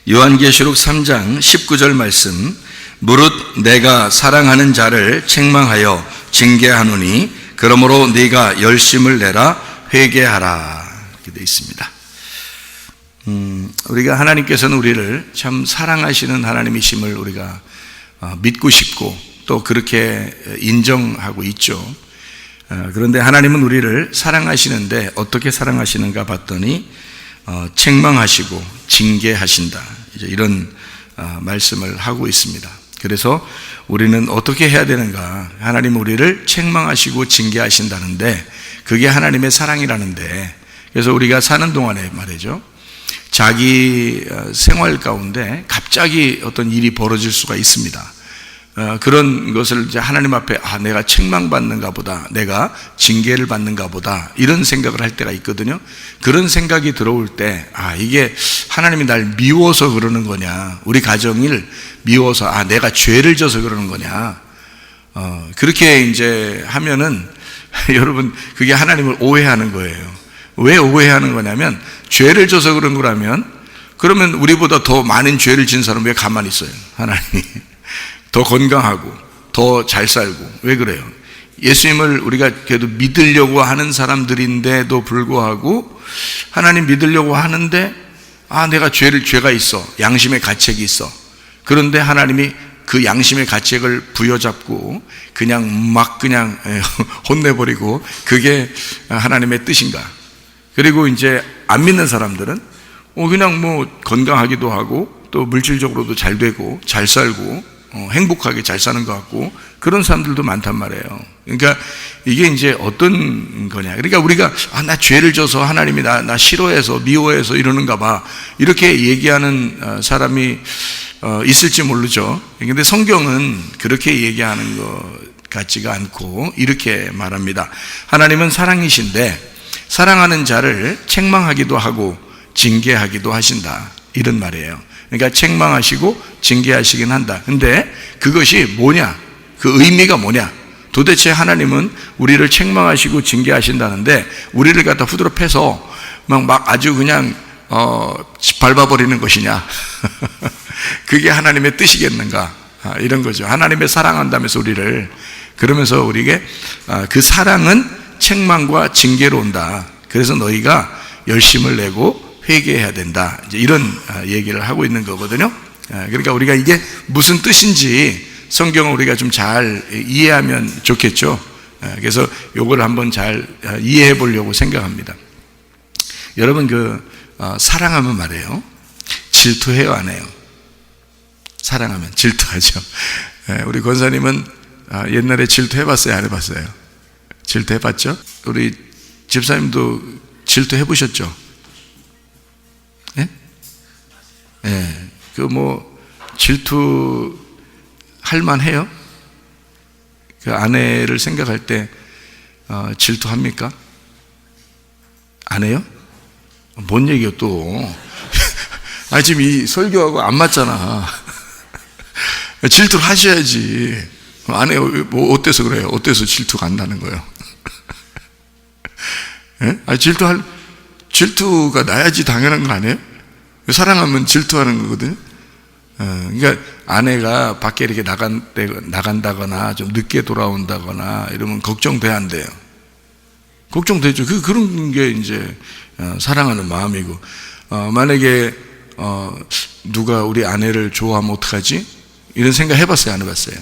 요한계시록 3장 19절 말씀, 무릇 내가 사랑하는 자를 책망하여 징계하노니 그러므로 네가 열심을 내라 회개하라. 이렇게 되어 있습니다. 우리가 하나님께서는 우리를 참 사랑하시는 하나님이심을 우리가 믿고 싶고 또 그렇게 인정하고 있죠. 그런데 하나님은 우리를 사랑하시는데 어떻게 사랑하시는가 봤더니 책망하시고 징계하신다, 이제 이런 말씀을 하고 있습니다. 그래서 우리는 어떻게 해야 되는가? 하나님 우리를 책망하시고 징계하신다는데 그게 하나님의 사랑이라는데, 그래서 우리가 사는 동안에 말이죠, 자기 생활 가운데 갑자기 어떤 일이 벌어질 수가 있습니다. 그런 것을 이제 하나님 앞에 내가 책망받는가 보다, 내가 징계를 받는가 보다, 이런 생각을 할 때가 있거든요. 그런 생각이 들어올 때 이게 하나님이 날 미워서 그러는 거냐, 우리 가정을 미워서 내가 죄를 져서 그러는 거냐, 그렇게 이제 하면은 여러분 그게 하나님을 오해하는 거예요. 왜 오해하는 거냐면, 죄를 져서 그런 거라면 그러면 우리보다 더 많은 죄를 진 사람은 왜 가만히 있어요? 하나님이 더 건강하고 더 잘 살고. 왜 그래요? 예수님을 우리가 그래도 믿으려고 하는 사람들인데도 불구하고 하나님 믿으려고 하는데 내가 죄가 있어, 양심의 가책이 있어. 그런데 하나님이 그 양심의 가책을 부여잡고 그냥 혼내버리고, 그게 하나님의 뜻인가? 그리고 이제 안 믿는 사람들은 그냥 건강하기도 하고 또 물질적으로도 잘 되고 잘 살고 행복하게 잘 사는 것 같고, 그런 사람들도 많단 말이에요. 그러니까 이게 이제 어떤 거냐, 그러니까 우리가 나 죄를 져서 하나님이 나 싫어해서 미워해서 이러는가 봐, 이렇게 얘기하는 사람이 있을지 모르죠. 근데 성경은 그렇게 얘기하는 것 같지가 않고 이렇게 말합니다. 하나님은 사랑이신데 사랑하는 자를 책망하기도 하고 징계하기도 하신다, 이런 말이에요. 그러니까 책망하시고 징계하시긴 한다. 근데 그것이 뭐냐? 그 의미가 뭐냐? 도대체 하나님은 우리를 책망하시고 징계하신다는데 우리를 갖다 후드로 패서 막 아주 그냥 밟아버리는 것이냐? 그게 하나님의 뜻이겠는가? 이런 거죠. 하나님의 사랑한다면서 우리를, 그러면서 우리에게 그 사랑은 책망과 징계로 온다. 그래서 너희가 열심을 내고 회개해야 된다, 이제 이런 얘기를 하고 있는 거거든요. 그러니까 우리가 이게 무슨 뜻인지 성경을 우리가 좀 잘 이해하면 좋겠죠. 그래서 요걸 한번 잘 이해해 보려고 생각합니다. 여러분 사랑하면 말이에요, 질투해요, 안 해요? 사랑하면 질투하죠. 우리 권사님은 옛날에 질투해봤어요, 안 해봤어요? 질투해봤죠? 우리 집사님도 질투해보셨죠? 예? 질투 할만해요? 그 아내를 생각할 때 질투합니까? 안 해요? 뭔 얘기요 또? 지금 이 설교하고 안 맞잖아. 질투를 하셔야지. 안 해요? 어때서 그래요? 어때서 질투가 안 나는 거예요? 예? 질투가 나야지 당연한 거 아니에요? 사랑하면 질투하는 거거든요. 그러니까 아내가 밖에 이렇게 나간다거나 좀 늦게 돌아온다거나 이러면 걱정돼야 안 돼요? 걱정되죠. 그런 게 이제 사랑하는 마음이고, 만약에 누가 우리 아내를 좋아하면 어떡하지? 이런 생각 해봤어요, 안 해봤어요?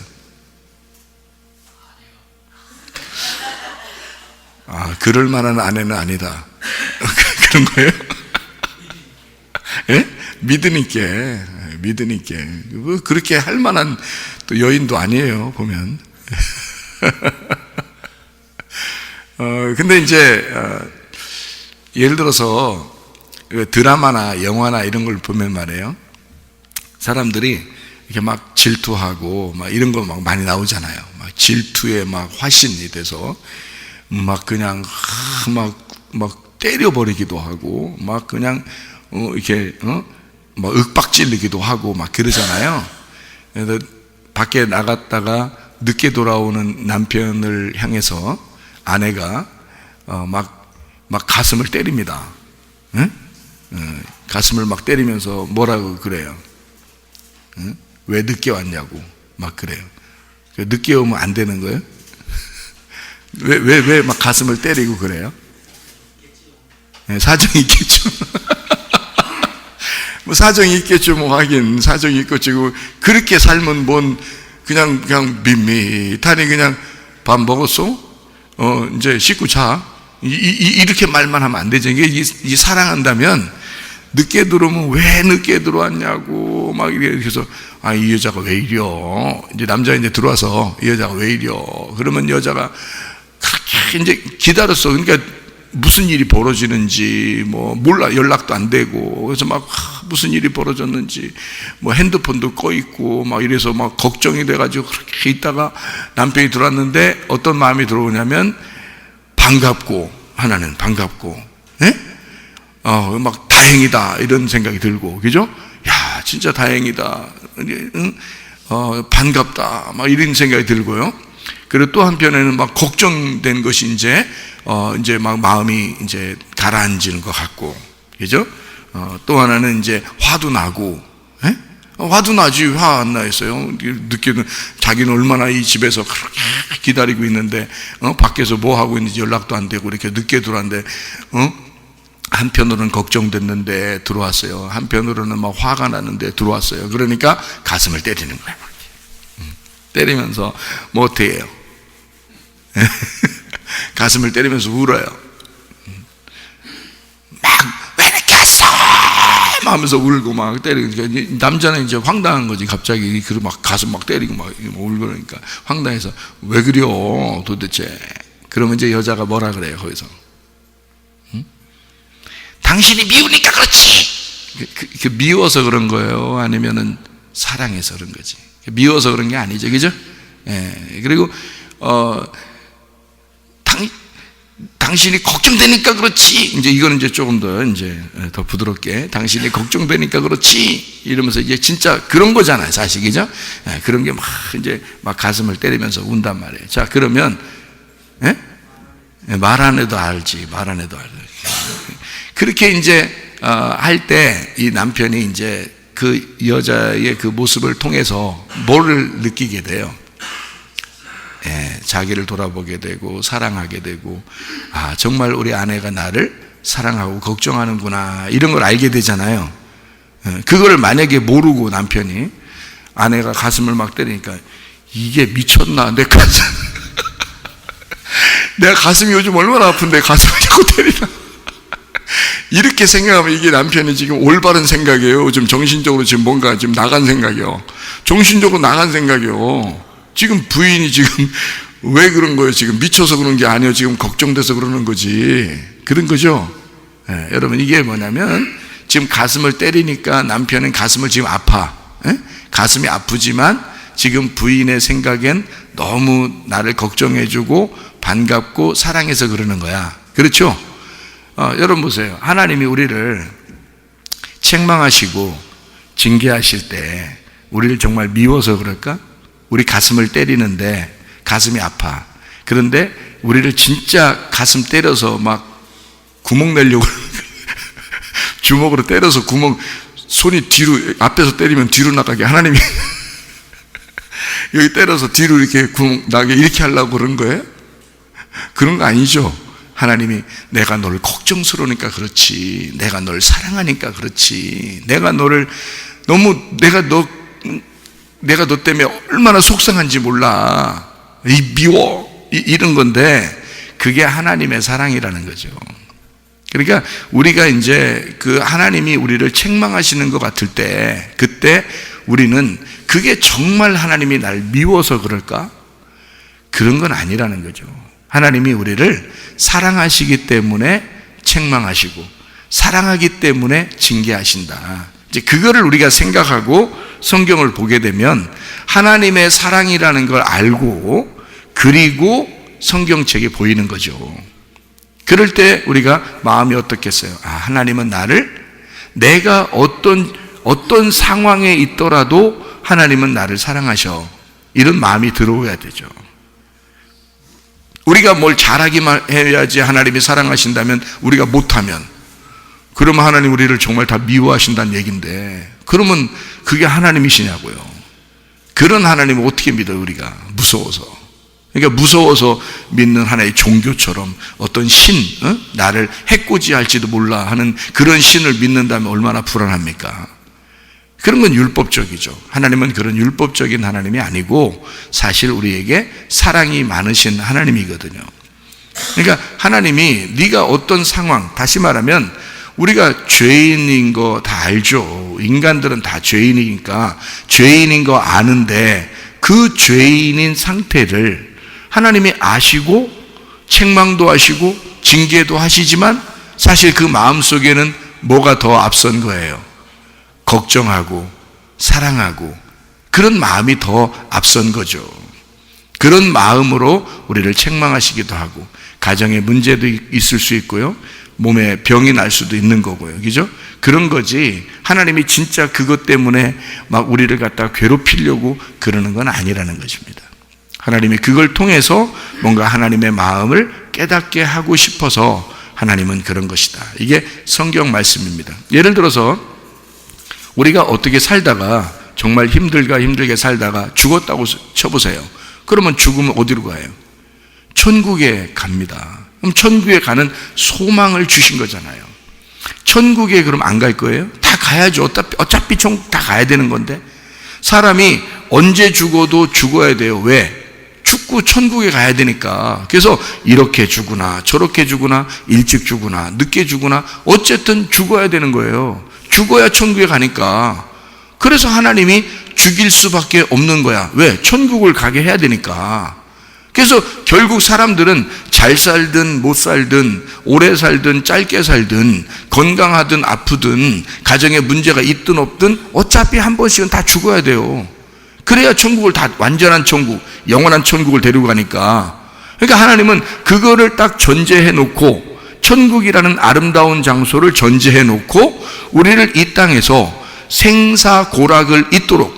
그럴 만한 아내는 아니다. 그런 거예요? 예? 믿으니까. 그렇게 할 만한 또 여인도 아니에요, 보면. 근데 이제, 예를 들어서 드라마나 영화나 이런 걸 보면 말이에요, 사람들이 이렇게 막 질투하고 막 이런 거 막 많이 나오잖아요. 막 질투에 막 화신이 돼서 막 그냥 막 때려버리기도 하고 막 그냥 이렇게 막 윽박질르기도 하고 막 그러잖아요. 그래서 밖에 나갔다가 늦게 돌아오는 남편을 향해서 아내가 막 가슴을 때립니다. 응? 가슴을 막 때리면서 뭐라고 그래요? 왜 늦게 왔냐고 막 그래요. 늦게 오면 안 되는 거예요? 왜 막 가슴을 때리고 그래요? 사정이 있겠죠. 뭐 사정이 있겠죠. 뭐 하긴 사정이 있겠죠. 그렇게 살면 뭔 그냥 밋밋하니 그냥 밥 먹었어? 이제 씻고 자. 이렇게 말만 하면 안 되죠. 이게 사랑한다면 늦게 들어오면 왜 늦게 들어왔냐고 막 이렇게 해서 이 여자가 왜 이려? 이제 남자 이제 들어와서 이 여자가 왜 이려? 그러면 여자가 그렇게 이제 기다렸어. 그러니까 무슨 일이 벌어지는지 뭐 몰라. 연락도 안 되고 그래서 막 무슨 일이 벌어졌는지 뭐 핸드폰도 꺼 있고 막 이래서 막 걱정이 돼가지고 그렇게 있다가 남편이 들어왔는데 어떤 마음이 들어오냐면 반갑고 하나는 반갑고 막 다행이다 이런 생각이 들고 그죠? 야 진짜 다행이다. 반갑다 막 이런 생각이 들고요. 그리고 또 한편에는 막 걱정된 것이 이제 막 마음이 이제 가라앉는 것 같고, 그죠? 또 하나는 이제 화도 나고, 화도 나지, 화 안 나 있어요. 늦게는 자기는 얼마나 이 집에서 그렇게 기다리고 있는데, 밖에서 뭐 하고 있는지 연락도 안 되고, 이렇게 늦게 들어왔는데, 한편으로는 걱정됐는데 들어왔어요. 한편으로는 막 화가 나는데 들어왔어요. 그러니까 가슴을 때리는 거예요. 때리면서 뭐 어떻게 해요? 가슴을 때리면서 울어요. 막 왜 이렇게 왔어? 하면서 울고 막 때리고. 남자는 이제 황당한 거지. 갑자기 막 가슴 막 때리고 막 울고 그러니까 황당해서 왜 그려 도대체? 그러면 이제 여자가 뭐라 그래요 거기서? 당신이 미우니까 그렇지. 미워서 그런 거예요? 아니면은 사랑해서 그런 거지? 미워서 그런 게 아니죠, 그죠? 예. 그리고 당신이 걱정되니까 그렇지. 이제 이거는 이제 조금 더 부드럽게 당신이 걱정되니까 그렇지. 이러면서 이제 진짜 그런 거잖아요, 사실 그죠? 예, 그런 게 막 이제 막 가슴을 때리면서 운단 말이에요. 자, 그러면 말 안 해도 알지, 말 안 해도 알지. 그렇게 이제 할 때 이 남편이 이제 그 여자의 그 모습을 통해서 뭐를 느끼게 돼요? 자기를 돌아보게 되고 사랑하게 되고 정말 우리 아내가 나를 사랑하고 걱정하는구나 이런 걸 알게 되잖아요. 그걸 만약에 모르고 남편이 아내가 가슴을 막 때리니까 이게 미쳤나 내 가슴 내가 가슴이 요즘 얼마나 아픈데 가슴을 자꾸 때리나 이렇게 생각하면 이게 남편이 지금 올바른 생각이에요. 좀 정신적으로 지금 뭔가 지금 나간 생각이요. 정신적으로 나간 생각이요. 지금 부인이 지금 왜 그런 거예요? 지금 미쳐서 그런 게 아니에요. 지금 걱정돼서 그러는 거지. 그런 거죠. 여러분 이게 뭐냐면 지금 가슴을 때리니까 남편은 가슴을 지금 아파. 가슴이 아프지만 지금 부인의 생각엔 너무 나를 걱정해주고 반갑고 사랑해서 그러는 거야. 그렇죠? 여러분 보세요. 하나님이 우리를 책망하시고 징계하실 때 우리를 정말 미워서 그럴까? 우리 가슴을 때리는데 가슴이 아파. 그런데 우리를 진짜 가슴 때려서 막 구멍 내려고 주먹으로 때려서 구멍 손이 뒤로 앞에서 때리면 뒤로 나가게 하나님이 여기 때려서 뒤로 이렇게 구멍 나게 이렇게 하려고 그런 거예요? 그런 거 아니죠. 하나님이 내가 너를 걱정스러우니까 그렇지. 내가 널 사랑하니까 그렇지. 내가 너를 너무 내가 너 때문에 얼마나 속상한지 몰라. 미워. 이런 건데 그게 하나님의 사랑이라는 거죠. 그러니까 우리가 이제 그 하나님이 우리를 책망하시는 것 같을 때 그때 우리는 그게 정말 하나님이 날 미워서 그럴까? 그런 건 아니라는 거죠. 하나님이 우리를 사랑하시기 때문에 책망하시고 사랑하기 때문에 징계하신다. 이제 그거를 우리가 생각하고 성경을 보게 되면 하나님의 사랑이라는 걸 알고 그리고 성경책에 보이는 거죠. 그럴 때 우리가 마음이 어떻겠어요? 하나님은 나를 내가 어떤 상황에 있더라도 하나님은 나를 사랑하셔. 이런 마음이 들어오야 되죠. 우리가 뭘 잘하기만 해야지 하나님이 사랑하신다면 우리가 못하면 그러면 하나님 우리를 정말 다 미워하신다는 얘기인데, 그러면 그게 하나님이시냐고요. 그런 하나님을 어떻게 믿어요, 우리가? 무서워서. 그러니까 무서워서 믿는 하나의 종교처럼 어떤 신, 나를 해코지할지도 몰라 하는 그런 신을 믿는다면 얼마나 불안합니까? 그런 건 율법적이죠. 하나님은 그런 율법적인 하나님이 아니고 사실 우리에게 사랑이 많으신 하나님이거든요. 그러니까 하나님이 네가 어떤 상황, 다시 말하면 우리가 죄인인 거 다 알죠. 인간들은 다 죄인이니까 죄인인 거 아는데 그 죄인인 상태를 하나님이 아시고 책망도 하시고 징계도 하시지만 사실 그 마음속에는 뭐가 더 앞선 거예요? 걱정하고 사랑하고 그런 마음이 더 앞선 거죠. 그런 마음으로 우리를 책망하시기도 하고 가정에 문제도 있을 수 있고요. 몸에 병이 날 수도 있는 거고요. 그죠? 그런 거지 하나님이 진짜 그것 때문에 막 우리를 갖다 괴롭히려고 그러는 건 아니라는 것입니다. 하나님이 그걸 통해서 뭔가 하나님의 마음을 깨닫게 하고 싶어서 하나님은 그런 것이다. 이게 성경 말씀입니다. 예를 들어서 우리가 어떻게 살다가 정말 힘들게 살다가 죽었다고 쳐보세요. 그러면 죽으면 어디로 가요? 천국에 갑니다. 그럼 천국에 가는 소망을 주신 거잖아요. 천국에 그럼 안 갈 거예요? 다 가야죠. 어차피 천국 다 가야 되는 건데. 사람이 언제 죽어도 죽어야 돼요. 왜? 죽고 천국에 가야 되니까. 그래서 이렇게 죽으나 저렇게 죽으나 일찍 죽으나 늦게 죽으나 어쨌든 죽어야 되는 거예요. 죽어야 천국에 가니까. 그래서 하나님이 죽일 수밖에 없는 거야. 왜? 천국을 가게 해야 되니까. 그래서 결국 사람들은 잘 살든 못 살든 오래 살든 짧게 살든 건강하든 아프든 가정에 문제가 있든 없든 어차피 한 번씩은 다 죽어야 돼요. 그래야 천국을 다 완전한 천국, 영원한 천국을 데리고 가니까. 그러니까 하나님은 그거를 딱 전제해 놓고 천국이라는 아름다운 장소를 전제해 놓고 우리를 이 땅에서 생사고락을 잇도록,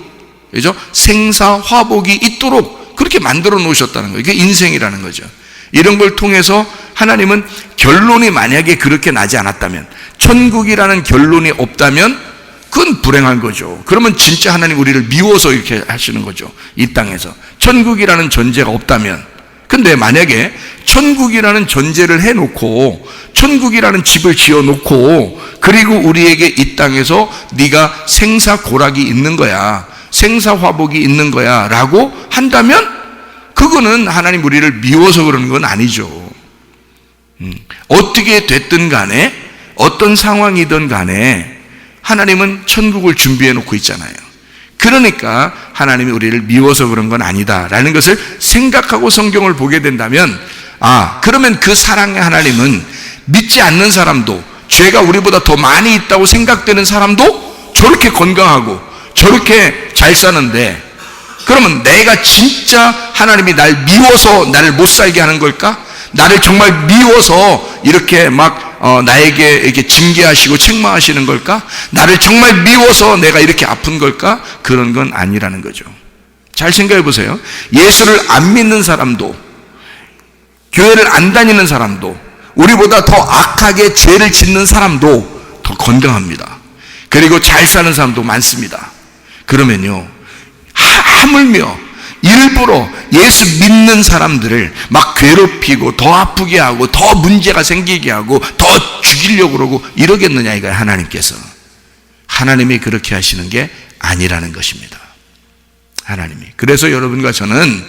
그죠? 생사화복이 있도록 그렇게 만들어 놓으셨다는 거예요. 이게 인생이라는 거죠. 이런 걸 통해서 하나님은 결론이 만약에 그렇게 나지 않았다면, 천국이라는 결론이 없다면 그건 불행한 거죠. 그러면 진짜 하나님 우리를 미워서 이렇게 하시는 거죠. 이 땅에서 천국이라는 전제가 없다면. 근데 만약에 천국이라는 전제를 해놓고 천국이라는 집을 지어놓고 그리고 우리에게 이 땅에서 네가 생사고락이 있는 거야, 생사화복이 있는 거야 라고 한다면 그거는 하나님 우리를 미워서 그러는 건 아니죠. 어떻게 됐든 간에 어떤 상황이든 간에 하나님은 천국을 준비해 놓고 있잖아요. 그러니까 하나님이 우리를 미워서 그런 건 아니다라는 것을 생각하고 성경을 보게 된다면, 그러면 그 사랑의 하나님은 믿지 않는 사람도, 죄가 우리보다 더 많이 있다고 생각되는 사람도 저렇게 건강하고 저렇게 잘 사는데, 그러면 내가 진짜 하나님이 날 미워서 나를 못 살게 하는 걸까? 나를 정말 미워서 이렇게 막 나에게 이렇게 징계하시고 책망하시는 걸까? 나를 정말 미워서 내가 이렇게 아픈 걸까? 그런 건 아니라는 거죠. 잘 생각해 보세요. 예수를 안 믿는 사람도, 교회를 안 다니는 사람도, 우리보다 더 악하게 죄를 짓는 사람도 더 건강합니다. 그리고 잘 사는 사람도 많습니다. 그러면요, 하물며 일부러 예수 믿는 사람들을 막 괴롭히고 더 아프게 하고 더 문제가 생기게 하고 더 죽이려고 그러고 이러겠느냐 이거예요. 하나님께서. 하나님이 그렇게 하시는 게 아니라는 것입니다. 하나님이. 그래서 여러분과 저는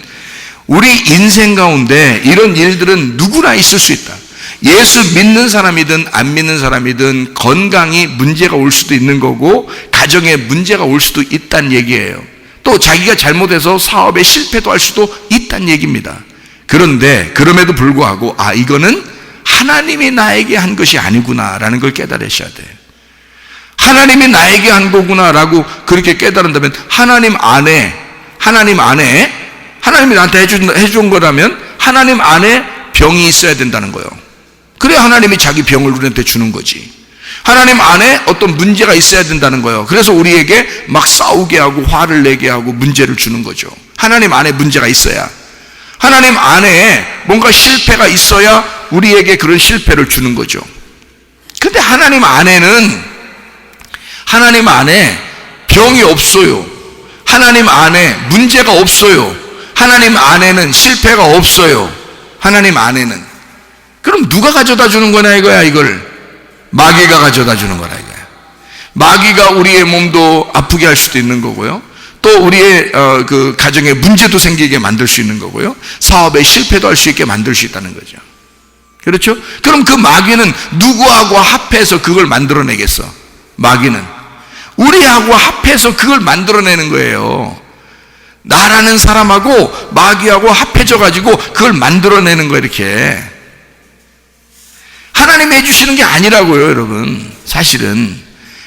우리 인생 가운데 이런 일들은 누구나 있을 수 있다. 예수 믿는 사람이든 안 믿는 사람이든 건강이 문제가 올 수도 있는 거고 가정에 문제가 올 수도 있다는 얘기예요. 또 자기가 잘못해서 사업에 실패도 할 수도 있다는 얘기입니다. 그런데 그럼에도 불구하고 이거는 하나님이 나에게 한 것이 아니구나라는 걸 깨달으셔야 돼요. 하나님이 나에게 한 거구나라고 그렇게 깨달은다면 하나님 안에 하나님이 나한테 해준 거라면 하나님 안에 병이 있어야 된다는 거예요. 그래야 하나님이 자기 병을 우리한테 주는 거지. 하나님 안에 어떤 문제가 있어야 된다는 거예요. 그래서 우리에게 막 싸우게 하고 화를 내게 하고 문제를 주는 거죠. 하나님 안에 문제가 있어야, 하나님 안에 뭔가 실패가 있어야 우리에게 그런 실패를 주는 거죠. 근데 하나님 안에 병이 없어요. 하나님 안에 문제가 없어요. 하나님 안에는 실패가 없어요. 하나님 안에는. 그럼 누가 가져다 주는 거냐 이거야, 이걸. 마귀가 가져다 주는 거라 이거야. 마귀가 우리의 몸도 아프게 할 수도 있는 거고요. 또 우리의 그 가정에 문제도 생기게 만들 수 있는 거고요. 사업에 실패도 할 수 있게 만들 수 있다는 거죠. 그렇죠? 그럼 그 마귀는 누구하고 합해서 그걸 만들어내겠어? 마귀는 우리하고 합해서 그걸 만들어내는 거예요. 나라는 사람하고 마귀하고 합해져 가지고 그걸 만들어내는 거예요. 이렇게 하나님이 해주시는 게 아니라고요, 여러분. 사실은.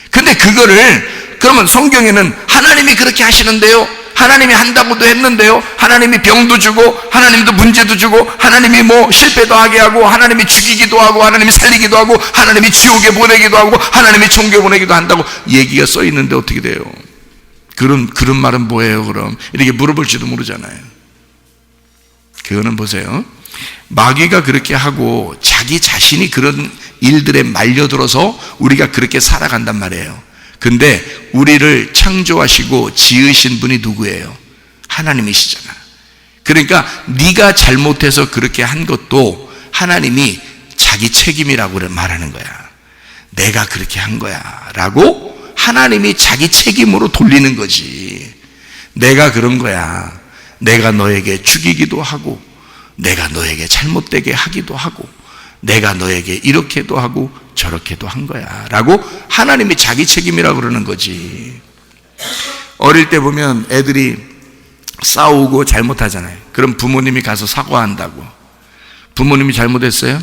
근데 그거를 그러면 성경에는 하나님이 그렇게 하시는데요, 하나님이 한다고도 했는데요, 하나님이 병도 주고 하나님도 문제도 주고 하나님이 뭐 실패도 하게 하고 하나님이 죽이기도 하고 하나님이 살리기도 하고 하나님이 지옥에 보내기도 하고 하나님이 천국에 보내기도 한다고 얘기가 써 있는데 어떻게 돼요? 그런 말은 뭐예요 그럼? 이렇게 물어볼지도 모르잖아요. 그거는 보세요, 마귀가 그렇게 하고 자기 자신이 그런 일들에 말려들어서 우리가 그렇게 살아간단 말이에요. 근데 우리를 창조하시고 지으신 분이 누구예요? 하나님이시잖아. 그러니까 네가 잘못해서 그렇게 한 것도 하나님이 자기 책임이라고 말하는 거야. 내가 그렇게 한 거야 라고 하나님이 자기 책임으로 돌리는 거지. 내가 그런 거야. 내가 너에게 죽이기도 하고 내가 너에게 잘못되게 하기도 하고 내가 너에게 이렇게도 하고 저렇게도 한 거야 라고 하나님이 자기 책임이라고 그러는 거지. 어릴 때 보면 애들이 싸우고 잘못하잖아요. 그럼 부모님이 가서 사과한다고. 부모님이 잘못했어요?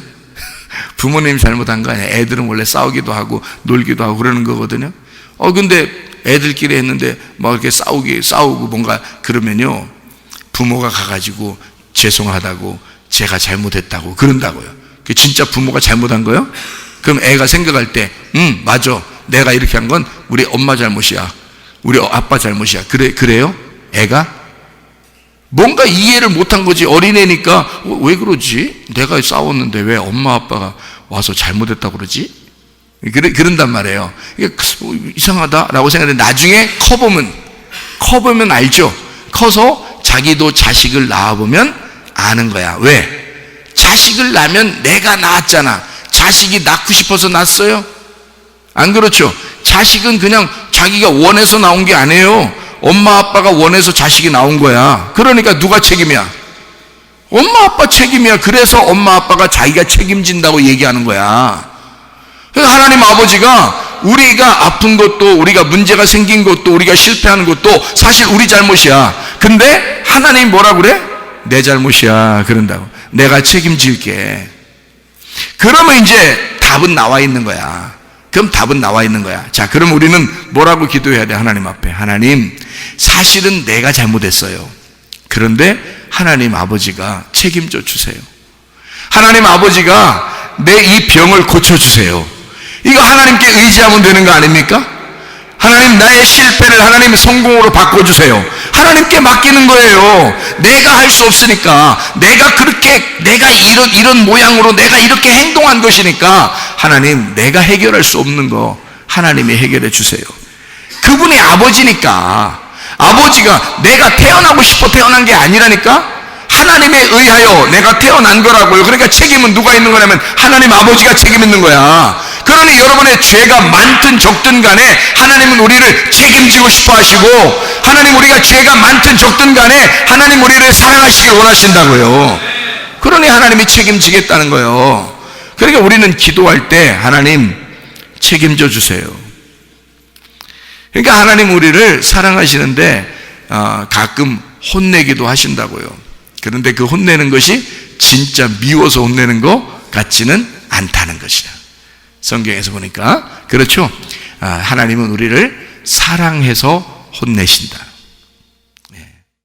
부모님이 잘못한 거 아니야. 애들은 원래 싸우기도 하고 놀기도 하고 그러는 거거든요. 근데 애들끼리 했는데 뭐 이렇게 싸우고 뭔가 그러면요, 부모가 가가지고 죄송하다고 제가 잘못했다고 그런다고요. 그 진짜 부모가 잘못한 거예요? 그럼 애가 생각할 때 맞아, 내가 이렇게 한 건 우리 엄마 잘못이야, 우리 아빠 잘못이야. 그래요? 애가 뭔가 이해를 못한 거지. 어린애니까 왜 그러지? 내가 싸웠는데 왜 엄마 아빠가 와서 잘못했다고 그러지? 그런단 말이에요. 이게 이상하다라고 생각하는데 나중에 커보면 알죠. 커서 자기도 자식을 낳아보면 아는 거야. 왜? 자식을 낳으면 내가 낳았잖아. 자식이 낳고 싶어서 낳았어요? 안 그렇죠? 자식은 그냥 자기가 원해서 나온 게 아니에요. 엄마 아빠가 원해서 자식이 나온 거야. 그러니까 누가 책임이야? 엄마 아빠 책임이야. 그래서 엄마 아빠가 자기가 책임진다고 얘기하는 거야. 그래서 하나님 아버지가 우리가 아픈 것도 우리가 문제가 생긴 것도 우리가 실패하는 것도 사실 우리 잘못이야. 근데 하나님이 뭐라 그래? 내 잘못이야 그런다고. 내가 책임질게. 그러면 이제 답은 나와 있는 거야. 그럼 답은 나와 있는 거야. 자, 그럼 우리는 뭐라고 기도해야 돼? 하나님 앞에. 하나님, 사실은 내가 잘못했어요. 그런데 하나님 아버지가 책임져 주세요. 하나님 아버지가 내 이 병을 고쳐주세요. 이거 하나님께 의지하면 되는 거 아닙니까? 하나님, 나의 실패를 하나님 성공으로 바꿔주세요. 하나님께 맡기는 거예요. 내가 할 수 없으니까, 내가 이런 모양으로 내가 이렇게 행동한 것이니까 하나님, 내가 해결할 수 없는 거 하나님이 해결해 주세요. 그분이 아버지니까, 아버지가 내가 태어나고 싶어 태어난 게 아니라니까, 하나님에 의하여 내가 태어난 거라고요. 그러니까 책임은 누가 있는 거냐면 하나님 아버지가 책임 있는 거야. 그러니 여러분의 죄가 많든 적든 간에 하나님은 우리를 책임지고 싶어 하시고, 하나님 우리가 죄가 많든 적든 간에 하나님 우리를 사랑하시길 원하신다고요. 그러니 하나님이 책임지겠다는 거예요. 그러니까 우리는 기도할 때 하나님 책임져 주세요. 그러니까 하나님 우리를 사랑하시는데 가끔 혼내기도 하신다고요. 그런데 그 혼내는 것이 진짜 미워서 혼내는 것 같지는 않다는 것이다. 성경에서 보니까 그렇죠. 하나님은 우리를 사랑해서 혼내신다.